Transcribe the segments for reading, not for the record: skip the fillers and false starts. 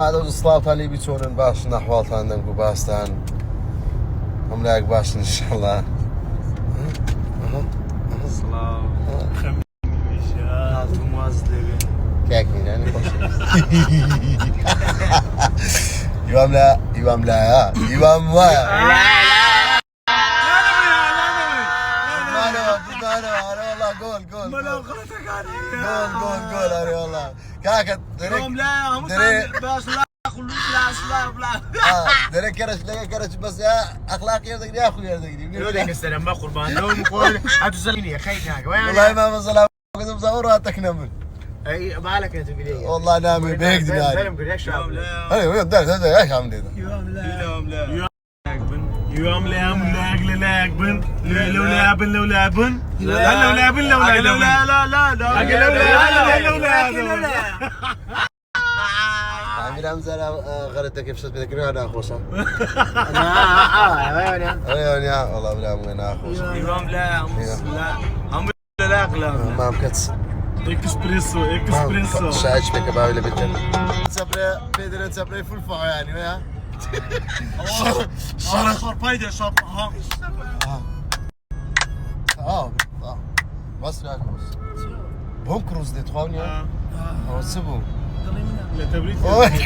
هذا الصلاة اللي بيتون باش نحوالت عندك وباستان هم لاك باش إن شاء الله. صلاة خميس هاتو مازدبين كاكين يعني يوم لا يوم لا يوم ما والله جول ما لو غلطك جول أري والله كاكا يوم لا هم باش لا خلوش لا دري كرش بس يا أخلاق يردك يا أخوي يردك يودك السلام ما قربان دوم قول هتسلمني خيتك والله ما بصلا كنت مصور وهاتك نمل اي بالك انت تقول لي والله نامي بهيك دنيا يوم لا ايوه ده ايش عم ديدا يوم لا بن لو لابن عمي رمز انا غلطت كيف صرت بدك انا اخوصا ايوه والله بلا من اخوصا يوم لا هم لا ما مكتس اكسبريسو شايش بك باوي اللي بدك صبري بيدر صبري فول فو يعني ويا صار بايدر صار بس لا بس بون كروز دي تخونيا هو سبو لا تبريد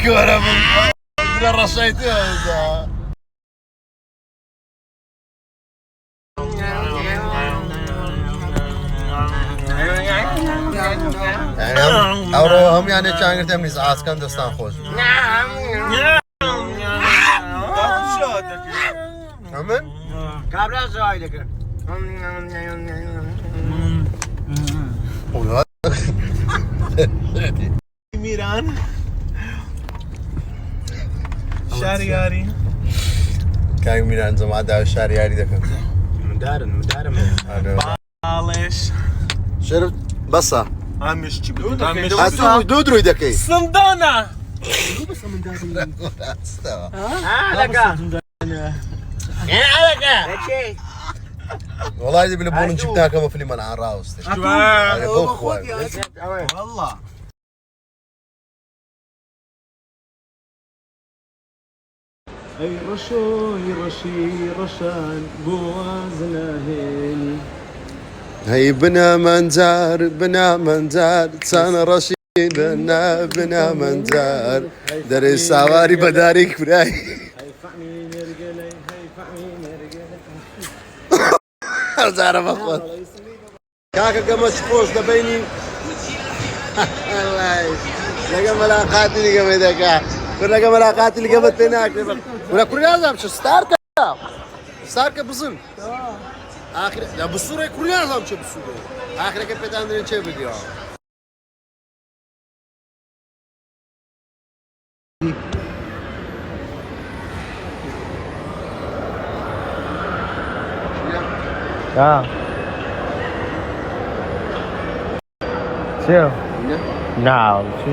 كورة من رشيتها يعني هم يعني كان قلت لي ساعات كان دستان خوش همن كابلا زايدك والله ميران شارياري كان ميران زمان دا الشارياري ده مدارن بالش شربت بصة عمش دودرو يدكي صندانة استوى والله إذا بنبون جبتها كم فيلم أنا عن راوس والله اي رشي رشان بوازنا هيني هي بنا منزار سان رشيدنا بنا منزار دري سواري بدارك براي زارة مخوت كاكا قمش فوز دبيني الله لقى ملاقاتي اللي قمت ذاك كنا ملاقاتي اللي قمت هناك ولا كل لازم شو ستاركا بزن آخر لا بالصورة كل لازم شو بالصورة آخر كيف عندنا شيء فيديو شو؟ نعم شو؟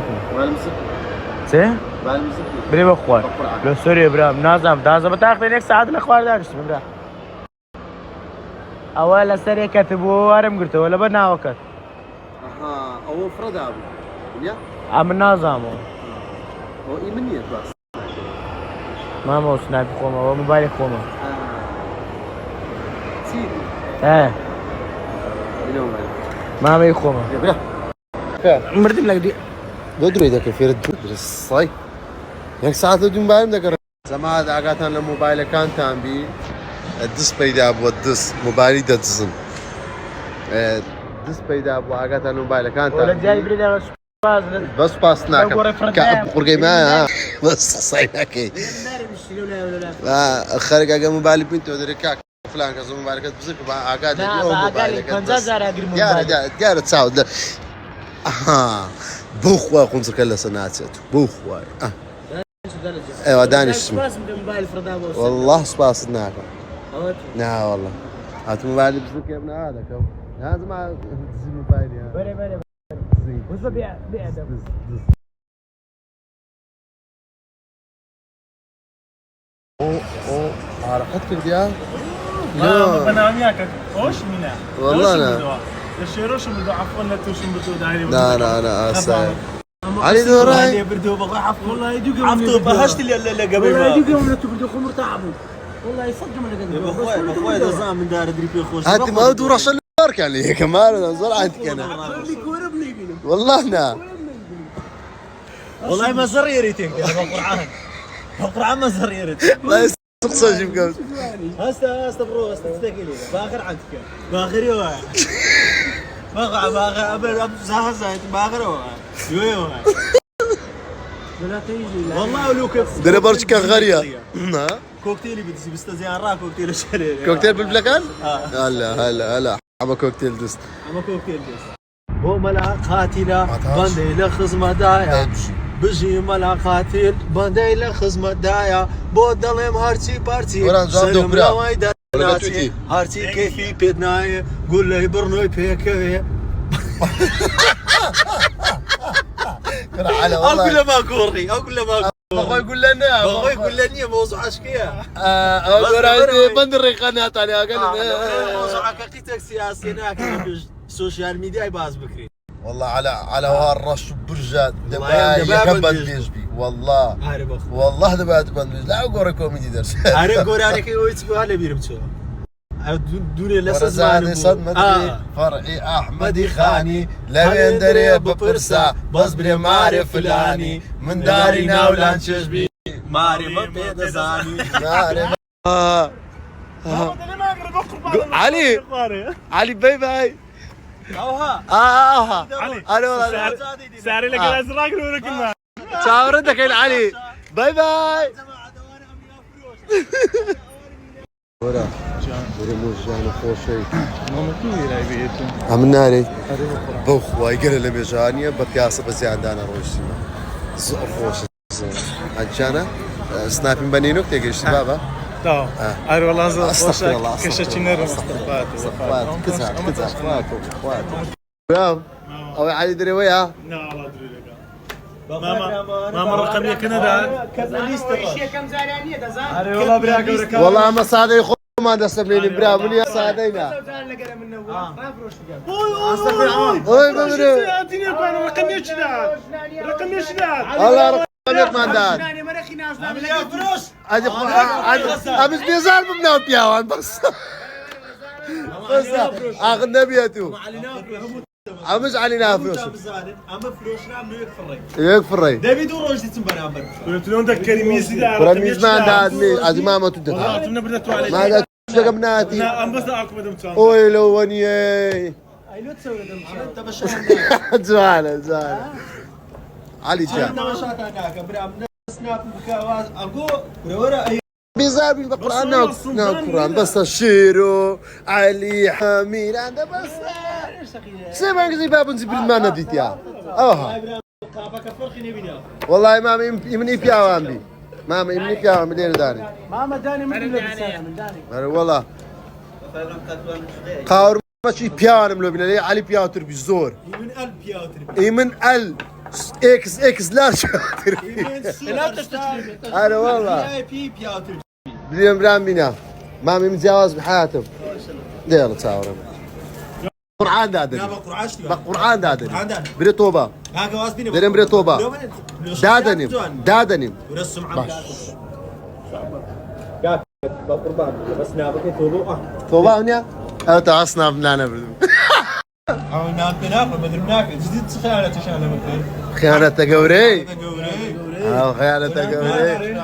بري بخوار لو سوري برام نازم تاخذ هيك ساعات الاخبار دارش برا اول سري كتبوا ورم قلت ولا بنا وقت اها هو فرد ابو يا عم نازم هو يمني بس ما مو سنايب خوما هو موبايل خوما سيدي ايه ما مي خوما مرتب لك دي دودرو إذا كفير الصاي يعني ساعات دون بايم ذكر زمان عقاتنا الموبايل كان تامبي الدس بيدا أبو الدس موبايلي دتزن الدس بيدا أبو عقاتنا الموبايل كان ولا جاي تامبي برينا بس باسنا كأبقر ما بس صايناكي الخارج عقا موبايل بنت ودركاك فلان كذا موبايل كذا بزك عقات اليوم موبايل كذا جار تساعد بوخوا كنت كلا سناتت بوخوا ايوه دانش والله سباس ناك لا والله هات موبايل بزك يا ابن هذا كم هذا ما زي موبايل يا بري وش بيع او عرفتك الديار لا انا وياك اوش منا والله انا الشيروش بدو عفوا لا توش بدو دايري لا اسف علي دوراي بردو بقى حفظ والله يدق حفظ بهشت اللي قبل والله يدق يوم تبردو خمر تعبوا والله يصدق من قبل اخوي ده زام من دار دريبي خوش انت ما دور عشان البارك يعني كمان انظر عندك انا والله انا والله ما زر يريتك القرآن القرآن ما زر يريتك لا يستقصى جيب قبل هسه برو استقيلي باخر عندك باخر يوم باخر ابل زاهز باخر يوم ولا تيجي والله لو كيف ده برشكا غاريه ها كوكتيلي بدي بستزيارة كوكتيل شرير كوكتيل بالبلاكان هلا هلا هلا عم كوكتيل دست عم كوكتيل دست هو ملا قاتلة بندي لخزمة دايا بجي ملا قاتل بندي لخزمة دايا بود ظلم هارتي بارتي سلم لوايدا هارتي كيفي بيدناي قول لي برنوي بيكوي على والله اقول ما كوري اقول ما اخوي يقول لنا اخوي يقول لي موضوع اشكيه اقول بندري قناه على اقل موضوع حقيقتك سياسي هناك السوشيال ميديا باز بكري والله على هالرش برجات دبا كبد بيجبي والله والله دبا بند لا اقول كوميدي درس عارف قول عليك ويتسبوا على بيرمتو دوني لسه زمان صدمة فرعي احمد خاني لا يندري ببرسا بصبري ماري فلاني من دارنا ولا نشجبي ماري ما بيد زاني ماري علي علي باي باي اوها علي والله سعري لك الازرق ولك الماء شاورتك يا علي باي باي ورا ريموز جانا خوشي ماما كي لا بيتو عملنا لي بوخ واي قال لي جانيه بقياسه بس عندنا روشتي خوش عجانا سنايبين بنينوك تيجي شبابا تمام ار والله استغفر الله كشتشنر مصطفات كذا برام او علي دري ويا لا لا ادري لك ماما رقميه كندا كذا ليست كم زارانيه ده زار والله براك والله ما صادق يخو ما دسبليني برام من يا صادقنا اوي مبروك رقميه شداد رقميه شداد الله رقمك ما داد يا فلوس اجي امس بيزار بمنا بياوان بس اخذ نبيته امس علينا فلوس اما فلوسنا منو يكفري يكفر ري دافيد وروج تنبنا امر قلت له انت كريميز دا برميز ما داد مي ازما ما تدت تمنا بدتو عليه ما داد شقبناتي لا ام بس اكو بدم تشان اوي لو وني ايلو تسوي انت باش زعل علي جا انت باش هناك برام سناب بكاواز اقو ورا بيزار بالقران القران بس الشيرو علي حمير عند بس سيبان زي باب نزي بالمانا ديتيا والله ماما يمني بياوان بي ماما يمني بياوان مدير داني ماما داني من من داني والله قاور ماشي بيان ملوبنا لي علي بيان تربي الزور من قلب يا اي من ال اكس لا شاطر لا تشتري انا والله بي بياتر اليوم برام بينا مامي متجاوز بحياتهم يلا تصاور قرآن دادني قرآن دادني بري توبة درين بري توبة دادني ورسم عم كاك قربان بس نابك توبة هنا أو تعصنا بنانا بردو أو نابك بدرناك جديد خيانة شانة خيانة قوري أو خيانة قوري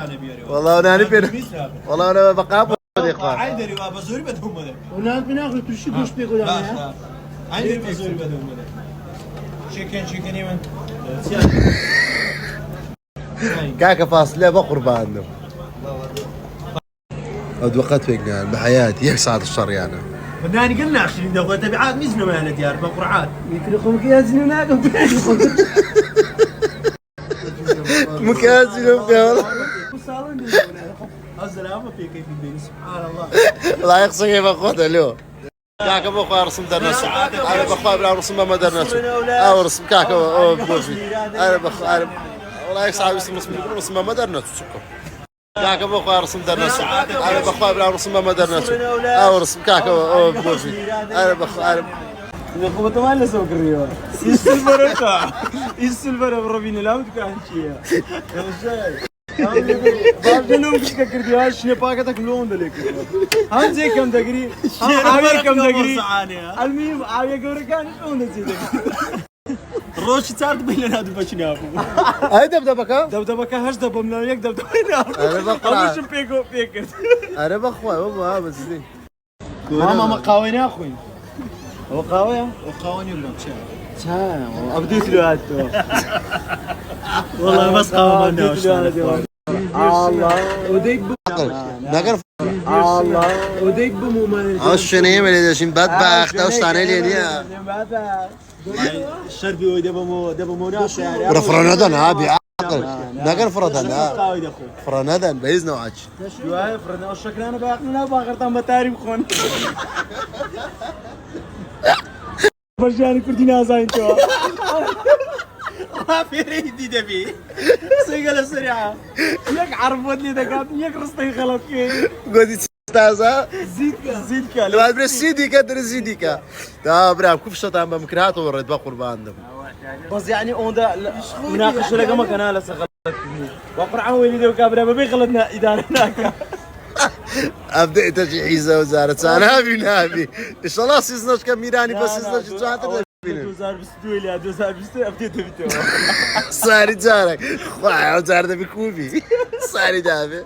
والله أنا نبي والله أنا بقابل عيدري وابزوري بدهم هذا ونال بناخذ كل شيء مش بيقول لا عيدري بزوري بدهم هذا شيكن يمن كاكا فاصلة بقربان أدوقت فيك بحياتي يكسر الشر يعني بدناني قلنا 20 دقيقة تبعات ميزنا معنا ديار بقرعات يمكن يخون كيازني وناقم مكازي والله السلامة في كيف الدين سبحان الله لا يقصي كيف اخوته له كاكا بو خويا رسم در نفسه انا بخويا بلا رسم ما در نفسه او رسم كاكا او بوفي انا بخويا والله يصعب رسم ما در نفسه كاكا بو خويا رسم در نفسه انا بخويا بلا رسم ما در نفسه او رسم كاكا او بوفي انا بخويا نقوم تمام لسوكريو السلفر بتاع السلفر بروفين لا متكانشيا يا شاي بعدين مش كردي هاش نباكتك لون دلك هم زي كم دقري هم كم دقري المهم عاوي قوركان لون زي روش صارت بيننا دبشني ابو هاي دبدبك ها؟ دبدبك هاش دبمنا يك دبدبنا انا بقرا مش بيكو بيكر انا بخوي بابا بس دي ماما ما قاوينا اخوي هو قاوي وقاوني ولا شا ابديت له هاتو والله بس قاومنا الله وديك نقر الله وديك بمو عشان ولا شيء بدبخت او ثاني لينيا الشربي ودبمو ناس يعني فرنادن ابي عقل نقر فرنادن قاوي اخو فرنادن باذن وعج شويه فرنا الشكل انا باقنا باقرتان بتاريخ خون برجاني كردينا زاينتو ما في ريدي دبي سيقل سريعة ياك عرفتني دقات ياك رستي خلط كي قدي استاذه زيدكا لو برا سيديكا در سيديكا تا برا كيف شطان بمكرات ورد بقربان دم بس يعني اوندا مناقشه لك ما كان لا سغلت وقرعان ويلي دو كابرا ما بيغلطنا ادارناك ابدا تجهيزه وزاره انا نابي ان شاء الله سيزناش كميراني بس سيزناش جاته 2022 ابديت بيتو ساري جارك خويا وزاره بكوبي ساري دابي